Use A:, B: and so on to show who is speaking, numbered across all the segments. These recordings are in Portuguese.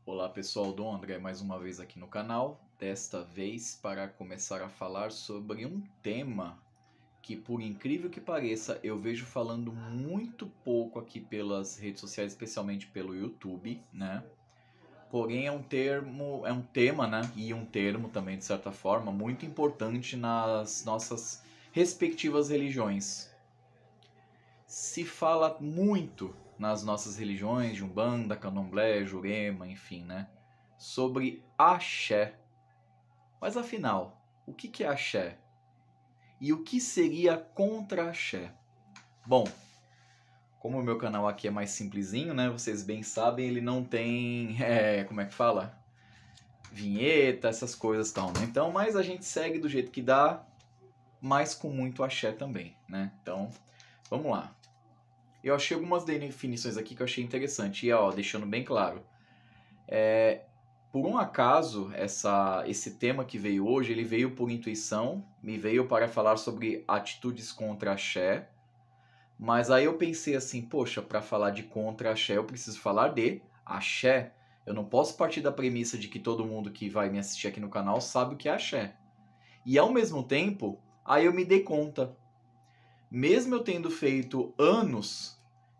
A: Olá pessoal, Dom André mais uma vez aqui no canal, desta vez para começar a falar sobre um tema que, por incrível que pareça, eu vejo falando muito pouco aqui pelas redes sociais, especialmente pelo YouTube, né? Porém é um tema, né? E um termo também, de certa forma, muito importante nas nossas respectivas religiões. Se fala muito nas nossas religiões de Umbanda, Candomblé, Jurema, enfim, né? Sobre axé. Mas afinal, o que é axé? E o que seria contra axé? Bom, como o meu canal aqui é mais simplesinho, né? Vocês bem sabem, ele não tem, como é que fala? Vinheta, essas coisas e tal, né? Então, mas a gente segue do jeito que dá, mas com muito axé também, né? Então, vamos lá. Eu achei algumas definições aqui que eu achei interessante. E, ó, deixando bem claro. Por um acaso, esse tema que veio hoje, ele veio por intuição. Me veio para falar sobre atitudes contra axé. Mas aí eu pensei assim, poxa, para falar de contra axé, eu preciso falar de axé. Eu não posso partir da premissa de que todo mundo que vai me assistir aqui no canal sabe o que é axé. E ao mesmo tempo, aí eu me dei conta. Mesmo eu tendo feito anos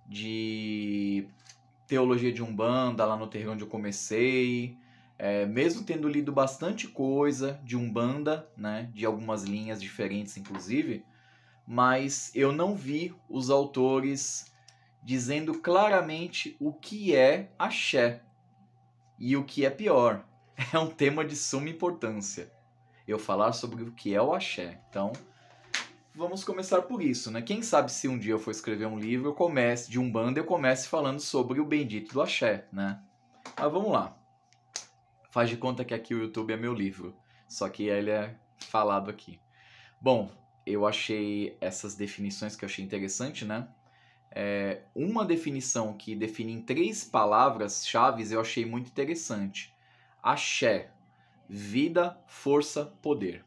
A: de teologia de Umbanda, lá no terreiro onde eu comecei, mesmo tendo lido bastante coisa de Umbanda, né, de algumas linhas diferentes inclusive, mas eu não vi os autores dizendo claramente o que é axé. E o que é pior, é um tema de suma importância eu falar sobre o que é o axé. Então, vamos começar por isso, né? Quem sabe se um dia eu for escrever um livro, eu comece de Umbanda, eu comece falando sobre o bendito do axé, né? Mas vamos lá. Faz de conta que aqui o YouTube é meu livro, só que ele é falado aqui. Bom, eu achei essas definições que eu achei interessante, né? Uma definição que define em 3 palavras-chave eu achei muito interessante. Axé, vida, força, poder.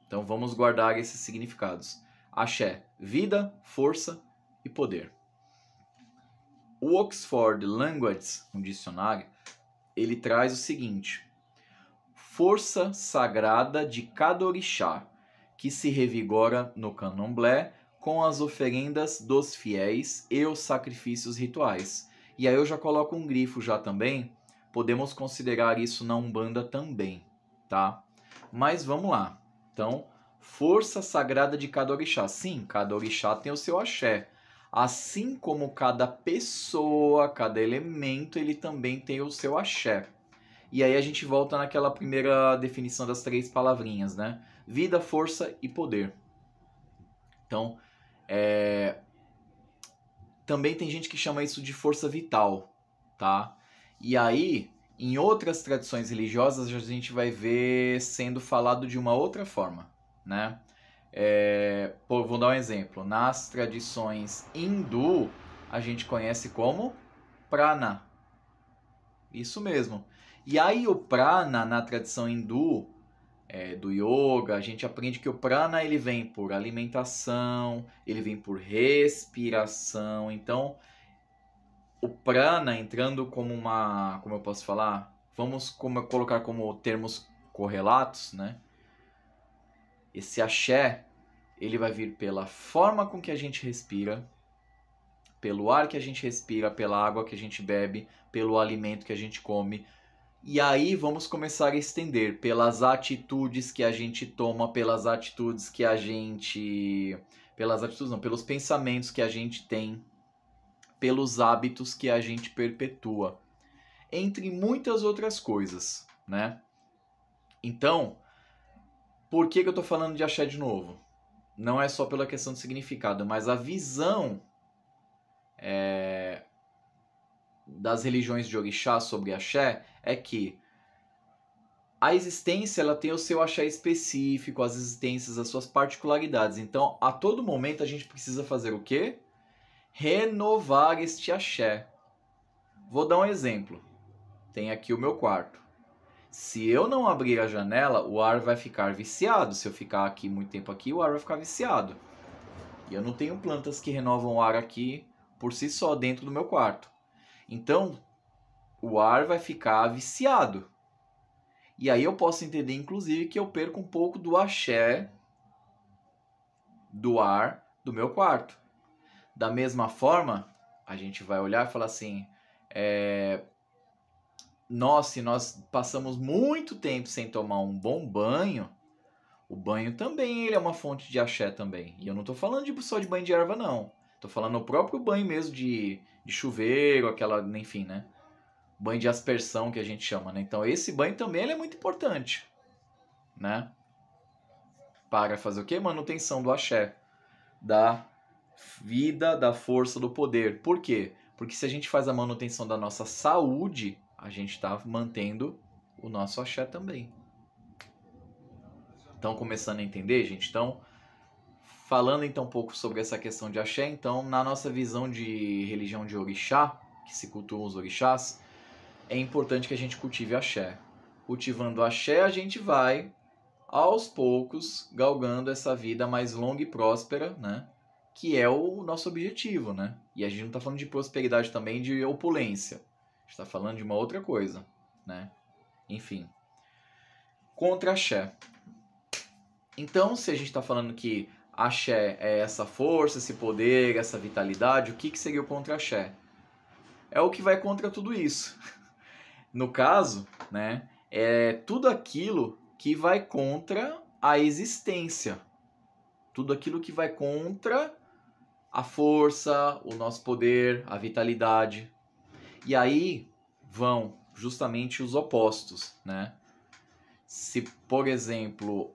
A: Então vamos guardar esses significados. Axé, vida, força e poder. O Oxford Language, um dicionário, ele traz o seguinte: força sagrada de cada orixá, que se revigora no candomblé com as oferendas dos fiéis e os sacrifícios rituais. E aí eu já coloco um grifo já também, podemos considerar isso na Umbanda também, tá? Mas vamos lá. Então, força sagrada de cada orixá. Sim, cada orixá tem o seu axé. Assim como cada pessoa, cada elemento, ele também tem o seu axé. E aí a gente volta naquela primeira definição das 3 palavrinhas, né? Vida, força e poder. Então, também tem gente que chama isso de força vital, tá? E aí, em outras tradições religiosas, a gente vai ver sendo falado de uma outra forma, né? Vou dar um exemplo. Nas tradições hindu, a gente conhece como prana. Isso mesmo. E aí o prana, na tradição hindu, do yoga, a gente aprende que o prana ele vem por alimentação, ele vem por respiração. Então, o prana entrando como uma, como eu posso falar, vamos colocar como termos correlatos, né? Esse axé, ele vai vir pela forma com que a gente respira, pelo ar que a gente respira, pela água que a gente bebe, pelo alimento que a gente come. E aí vamos começar a estender pelas atitudes que a gente toma, pelas atitudes que a gente... Pelas atitudes não, pelos pensamentos que a gente tem, pelos hábitos que a gente perpetua, entre muitas outras coisas, né? Então, por que eu estou falando de axé de novo? Não é só pela questão do significado, mas a visão das religiões de orixá sobre axé é que a existência ela tem o seu axé específico, as existências, as suas particularidades. Então, a todo momento a gente precisa fazer o quê? Renovar este axé. Vou dar um exemplo. Tem aqui o meu quarto. Se eu não abrir a janela, o ar vai ficar viciado. Se eu ficar aqui muito tempo aqui, o ar vai ficar viciado. E eu não tenho plantas que renovam o ar aqui por si só dentro do meu quarto. Então, o ar vai ficar viciado. E aí eu posso entender, inclusive, que eu perco um pouco do axé do ar do meu quarto. Da mesma forma, a gente vai olhar e falar assim, se nós passamos muito tempo sem tomar um bom banho, o banho também ele é uma fonte de axé também. E eu não estou falando só de banho de erva, não. Estou falando o próprio banho mesmo de chuveiro, aquela, enfim, né? Banho de aspersão que a gente chama, né? Então esse banho também ele é muito importante, né? Para fazer o quê? Manutenção do axé, da vida, da força, do poder. Por quê? Porque se a gente faz a manutenção da nossa saúde, a gente está mantendo o nosso axé também. Estão começando a entender, gente? Então, falando então um pouco sobre essa questão de axé, então, na nossa visão de religião de orixá, que se cultuam os orixás, é importante que a gente cultive axé. Cultivando axé, a gente vai, aos poucos, galgando essa vida mais longa e próspera, né? Que é o nosso objetivo, né? E a gente não está falando de prosperidade também, de opulência. A gente está falando de uma outra coisa, né? Enfim. Contra axé. Então, se a gente está falando que axé é essa força, esse poder, essa vitalidade, o que seria o contra axé? É o que vai contra tudo isso. No caso, né, é tudo aquilo que vai contra a existência. Tudo aquilo que vai contra a força, o nosso poder, a vitalidade. E aí vão justamente os opostos, né? Se, por exemplo,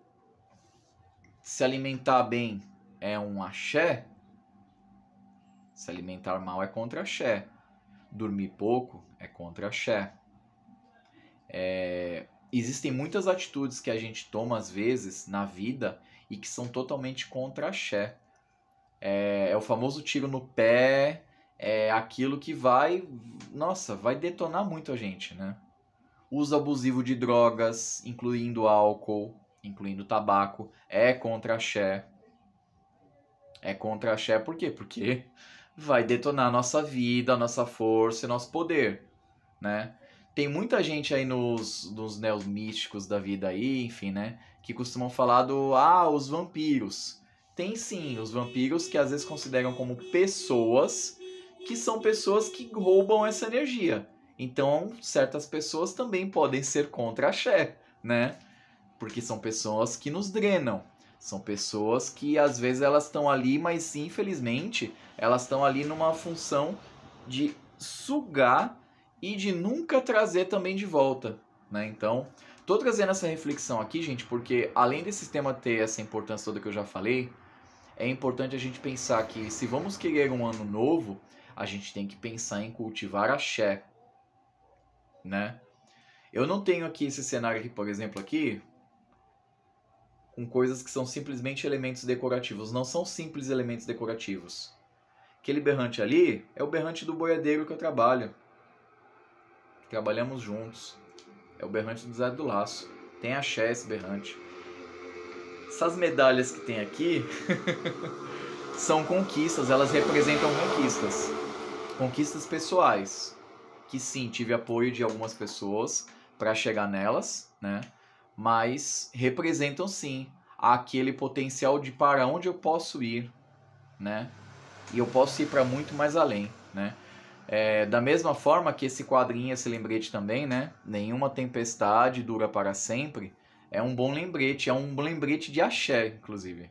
A: se alimentar bem é um axé, se alimentar mal é contra axé. Dormir pouco é contra axé. Existem muitas atitudes que a gente toma às vezes na vida e que são totalmente contra axé. É o famoso tiro no pé, é aquilo que vai detonar muito a gente, né? Uso abusivo de drogas, incluindo álcool, incluindo tabaco, é contra axé. É contra axé por quê? Porque vai detonar a nossa vida, a nossa força e nosso poder, né? Tem muita gente aí nos neos místicos da vida aí, enfim, né? Que costumam falar os vampiros. Tem sim, os vampiros que às vezes consideram como pessoas que são pessoas que roubam essa energia. Então, certas pessoas também podem ser contra axé, né? Porque são pessoas que nos drenam. São pessoas que às vezes elas estão ali, mas infelizmente elas estão ali numa função de sugar e de nunca trazer também de volta, né? Então, tô trazendo essa reflexão aqui, gente, porque além desse tema ter essa importância toda que eu já falei, é importante a gente pensar que se vamos querer um ano novo, a gente tem que pensar em cultivar axé, né? Eu não tenho aqui esse cenário aqui, por exemplo, aqui, com coisas que são simplesmente elementos decorativos. Não são simples elementos decorativos. Aquele berrante ali é o berrante do boiadeiro que eu trabalho. Trabalhamos juntos. É o berrante do Zé do Laço. Tem axé esse berrante. Essas medalhas que tem aqui são conquistas, elas representam conquistas. Conquistas pessoais. Que sim, tive apoio de algumas pessoas para chegar nelas, né? Mas representam sim aquele potencial de para onde eu posso ir, né? E eu posso ir para muito mais além, né? Da mesma forma que esse quadrinho, esse lembrete também, né? Nenhuma tempestade dura para sempre. É um bom lembrete, é um lembrete de axé, inclusive.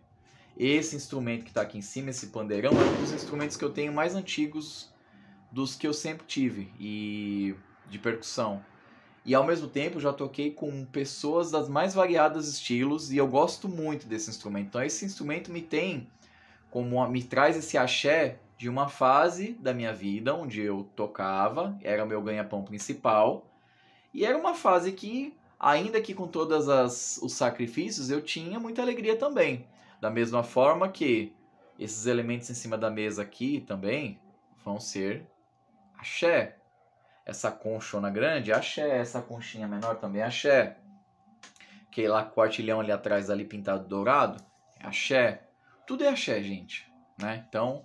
A: Esse instrumento que está aqui em cima, esse pandeirão, é um dos instrumentos que eu tenho mais antigos dos que eu sempre tive, e de percussão. E ao mesmo tempo já toquei com pessoas das mais variados estilos e eu gosto muito desse instrumento. Então esse instrumento me traz esse axé de uma fase da minha vida onde eu tocava, era o meu ganha-pão principal. E era uma fase que, ainda que com todos os sacrifícios, eu tinha muita alegria também. Da mesma forma que esses elementos em cima da mesa aqui também vão ser axé. Essa conchona grande, axé. Essa conchinha menor também, axé. Aquele lá quartilhão ali atrás, ali pintado dourado, é axé. Tudo é axé, gente, né? Então,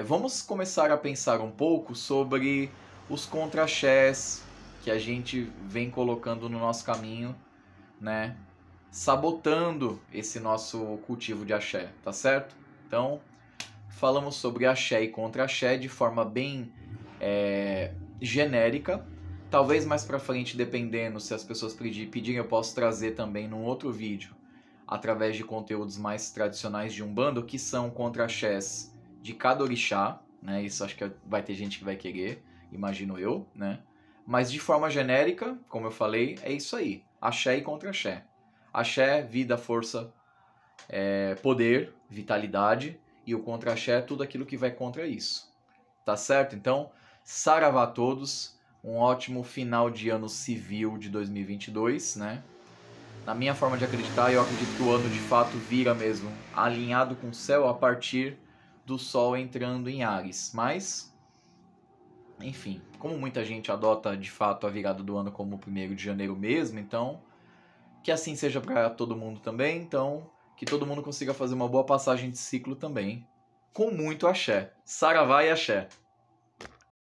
A: vamos começar a pensar um pouco sobre os contra-axés que a gente vem colocando no nosso caminho, né? Sabotando esse nosso cultivo de axé, tá certo? Então, falamos sobre axé e contra-axé de forma bem genérica. Talvez mais pra frente, dependendo se as pessoas pedirem, eu posso trazer também num outro vídeo, através de conteúdos mais tradicionais de Umbanda, que são contra-axés de cada orixá, né? Isso acho que vai ter gente que vai querer, imagino eu, né? Mas de forma genérica, como eu falei, é isso aí. Axé e contra-axé. Axé, vida, força, poder, vitalidade. E o contra-axé é tudo aquilo que vai contra isso. Tá certo? Então, saravá a todos. Um ótimo final de ano civil de 2022, né? Na minha forma de acreditar, eu acredito que o ano de fato vira mesmo alinhado com o céu a partir do Sol entrando em Áries. Mas, enfim, como muita gente adota de fato a virada do ano como o 1º de janeiro mesmo, então que assim seja para todo mundo também, então que todo mundo consiga fazer uma boa passagem de ciclo também, com muito axé. Saravá e axé!